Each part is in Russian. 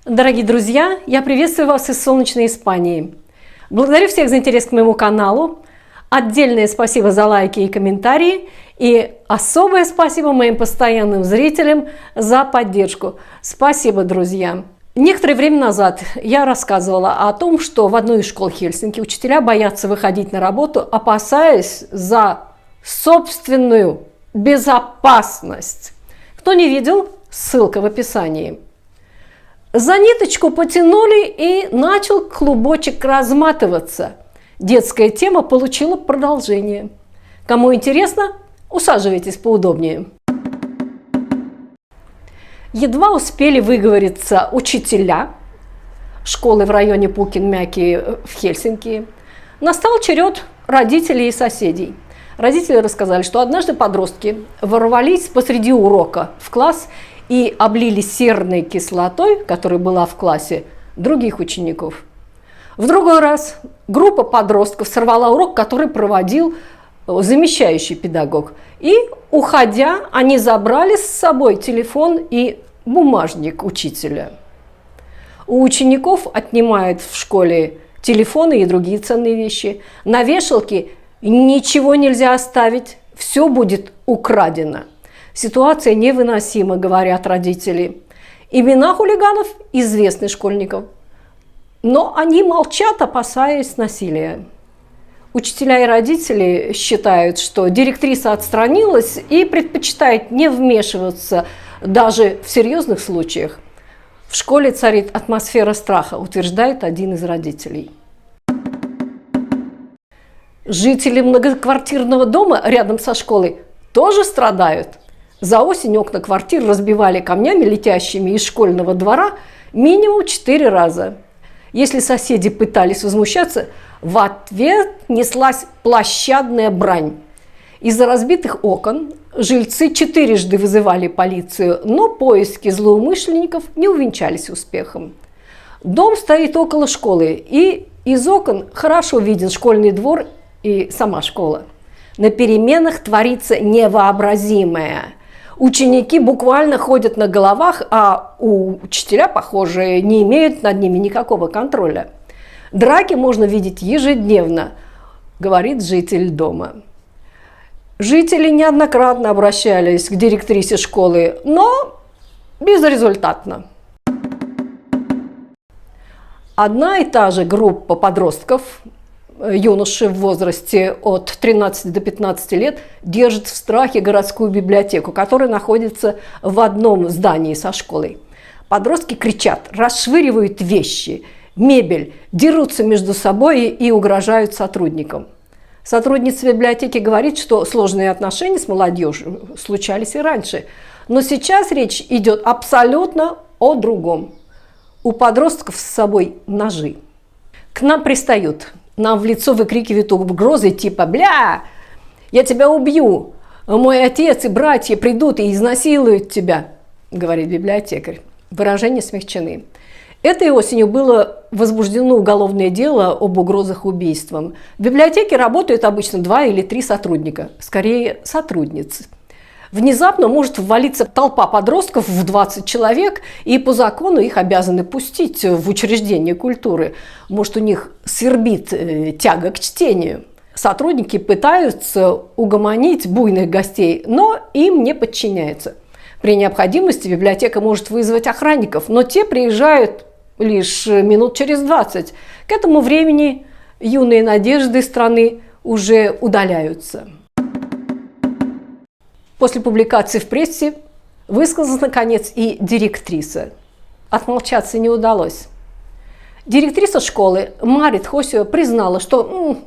Дорогие друзья, я приветствую вас из солнечной Испании. Благодарю всех за интерес к моему каналу. Отдельное спасибо за лайки и комментарии. И особое спасибо моим постоянным зрителям за поддержку. Спасибо, друзья! Некоторое время назад я рассказывала о том, что в одной из школ Хельсинки учителя боятся выходить на работу, опасаясь за собственную безопасность. Кто не видел, ссылка в описании. За ниточку потянули, и начал клубочек разматываться. Детская тема получила продолжение. Кому интересно, усаживайтесь поудобнее. Едва успели выговориться учителя школы в районе Пулкинмяки в Хельсинки. Настал черед родителей и соседей. Родители рассказали, что однажды подростки ворвались посреди урока в класс и облили серной кислотой, которая была в классе, других учеников. В другой раз группа подростков сорвала урок, который проводил замещающий педагог. И, уходя, они забрали с собой телефон и бумажник учителя. У учеников отнимают в школе телефоны и другие ценные вещи. На вешалке ничего нельзя оставить, все будет украдено. Ситуация невыносима, говорят родители. Имена хулиганов известны школьникам, но они молчат, опасаясь насилия. Учителя и родители считают, что директриса отстранилась и предпочитает не вмешиваться даже в серьезных случаях. В школе царит атмосфера страха, утверждает один из родителей. Жители многоквартирного дома рядом со школой тоже страдают. За осень окна квартир разбивали камнями, летящими из школьного двора, минимум 4 раза. Если соседи пытались возмущаться, в ответ неслась площадная брань. Из-за разбитых окон жильцы 4 вызывали полицию, но поиски злоумышленников не увенчались успехом. Дом стоит около школы, и из окон хорошо виден школьный двор и сама школа. На переменах творится невообразимое. Ученики буквально ходят на головах, а учителя, похоже, не имеют над ними никакого контроля. Драки можно видеть ежедневно, говорит житель дома. Жители неоднократно обращались к директрисе школы, но безрезультатно. Одна и та же группа подростков, юноши в возрасте от 13 до 15 лет, держат в страхе городскую библиотеку, которая находится в одном здании со школой. Подростки кричат, расшвыривают вещи, мебель, дерутся между собой и угрожают сотрудникам. Сотрудница библиотеки говорит, что сложные отношения с молодежью случались и раньше, но сейчас речь идет абсолютно о другом. У подростков с собой ножи. К нам пристают. Нам в лицо выкрикивают угрозы типа «Бля, я тебя убью! Мой отец и братья придут и изнасилуют тебя», говорит библиотекарь. Выражения смягчены. Этой осенью было возбуждено уголовное дело об угрозах убийством. В библиотеке работают обычно 2 или 3 сотрудника, скорее сотрудницы. Внезапно может ввалиться толпа подростков в 20 человек, и по закону их обязаны пустить в учреждение культуры. Может, у них свербит тяга к чтению. Сотрудники пытаются угомонить буйных гостей, но им не подчиняются. При необходимости библиотека может вызвать охранников, но те приезжают лишь минут через 20. К этому времени юные надежды страны уже удаляются. После публикации в прессе высказалась, наконец, и директриса. Отмолчаться не удалось. Директриса школы Марит Хосио признала, что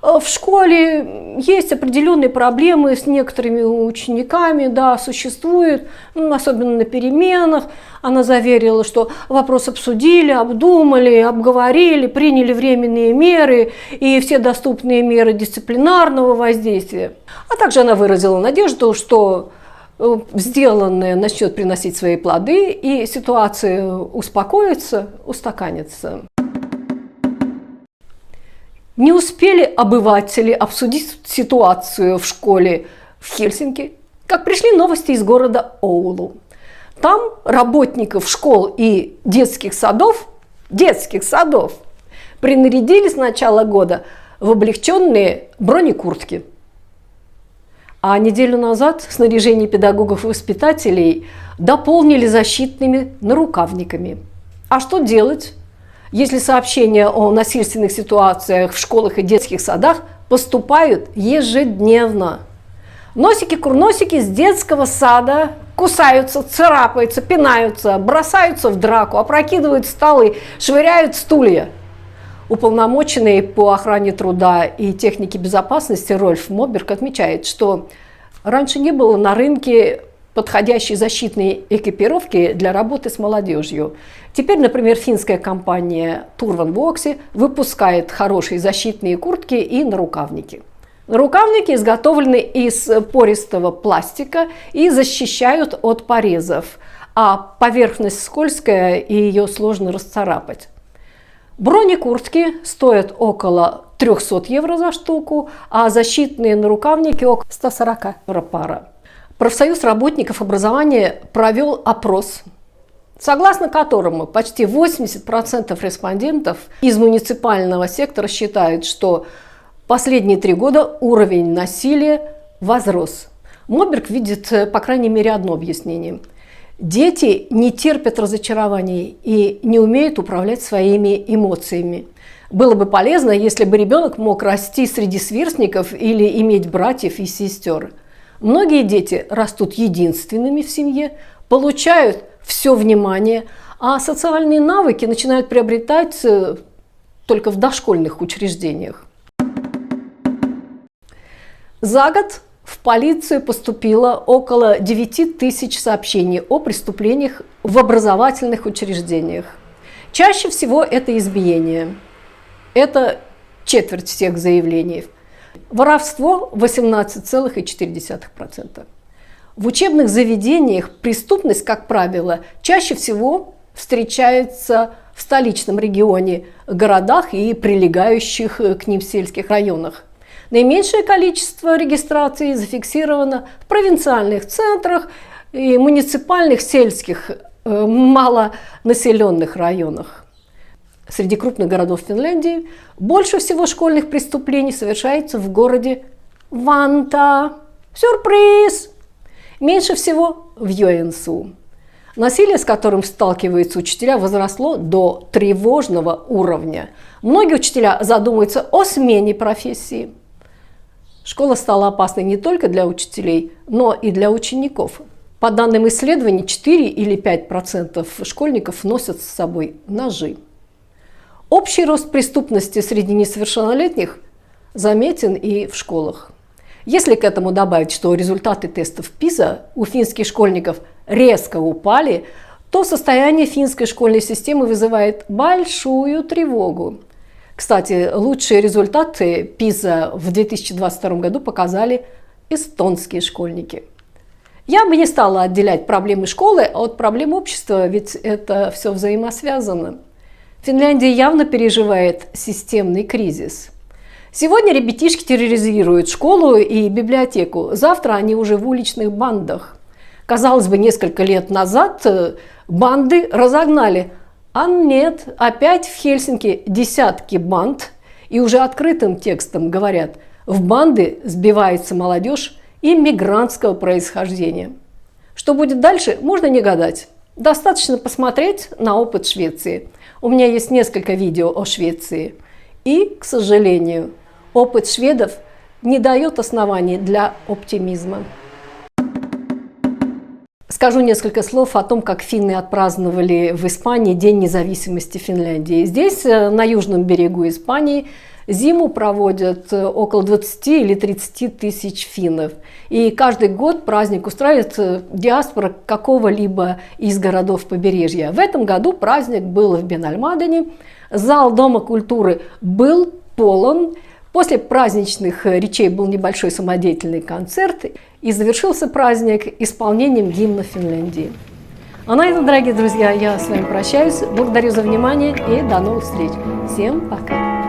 в школе есть определенные проблемы с некоторыми учениками, да, существуют, особенно на переменах. Она заверила, что вопрос обсудили, обдумали, обговорили, приняли временные меры и все доступные меры дисциплинарного воздействия. А также она выразила надежду, что сделанное начнет приносить свои плоды, и ситуация успокоится, устаканится. Не успели обыватели обсудить ситуацию в школе в Хельсинки, как пришли новости из города Оулу. Там работников школ и детских садов принарядили с начала года в облегченные бронекуртки. А неделю назад снаряжение педагогов и воспитателей дополнили защитными нарукавниками. А что делать, если сообщения о насильственных ситуациях в школах и детских садах поступают ежедневно? Носики-курносики с детского сада кусаются, царапаются, пинаются, бросаются в драку, опрокидывают столы, швыряют стулья. Уполномоченный по охране труда и технике безопасности Рольф Моберг отмечает, что раньше не было на рынке подходящей защитной экипировки для работы с молодежью. Теперь, например, финская компания Turvan Vuoksi выпускает хорошие защитные куртки и нарукавники. Нарукавники изготовлены из пористого пластика и защищают от порезов, а поверхность скользкая и ее сложно расцарапать. Бронекуртки стоят около 300 евро за штуку, а защитные нарукавники около 140 евро пара. Профсоюз работников образования провел опрос, согласно которому почти 80% респондентов из муниципального сектора считают, что последние 3 года уровень насилия возрос. Моберг видит, по крайней мере, одно объяснение. Дети не терпят разочарований и не умеют управлять своими эмоциями. Было бы полезно, если бы ребенок мог расти среди сверстников или иметь братьев и сестер. Многие дети растут единственными в семье, получают все внимание, а социальные навыки начинают приобретать только в дошкольных учреждениях. За год в полицию поступило около 9000 сообщений о преступлениях в образовательных учреждениях. Чаще всего это избиение. Это четверть всех заявлений. Воровство 18,4%. В учебных заведениях преступность, как правило, чаще всего встречается в столичном регионе, городах и прилегающих к ним сельских районах. Наименьшее количество регистраций зафиксировано в провинциальных центрах и муниципальных сельских малонаселенных районах. Среди крупных городов Финляндии больше всего школьных преступлений совершается в городе Ванта. Сюрприз! Меньше всего в Йоэнсу. Насилие, с которым сталкиваются учителя, возросло до тревожного уровня. Многие учителя задумываются о смене профессии. Школа стала опасной не только для учителей, но и для учеников. По данным исследований, 4 или 5% школьников носят с собой ножи. Общий рост преступности среди несовершеннолетних заметен и в школах. Если к этому добавить, что результаты тестов ПИСА у финских школьников резко упали, то состояние финской школьной системы вызывает большую тревогу. Кстати, лучшие результаты ПИСА в 2022 году показали эстонские школьники. Я бы не стала отделять проблемы школы от проблем общества, ведь это все взаимосвязано. Финляндия явно переживает системный кризис. Сегодня ребятишки терроризируют школу и библиотеку, завтра они уже в уличных бандах. Казалось бы, несколько лет назад банды разогнали. А нет, опять в Хельсинки десятки банд, и уже открытым текстом говорят, в банды сбивается молодежь иммигрантского происхождения. Что будет дальше, можно не гадать. Достаточно посмотреть на опыт Швеции. У меня есть несколько видео о Швеции. И, к сожалению, опыт шведов не дает оснований для оптимизма. Скажу несколько слов о том, как финны отпраздновали в Испании День независимости Финляндии. Здесь, на южном берегу Испании, зиму проводят около 20 или 30 тысяч финнов. И каждый год праздник устраивает диаспора какого-либо из городов побережья. В этом году праздник был в Бенальмадене. Зал Дома культуры был полон. После праздничных речей был небольшой самодеятельный концерт. И завершился праздник исполнением гимна Финляндии. А на этом, дорогие друзья, я с вами прощаюсь. Благодарю за внимание и до новых встреч. Всем пока!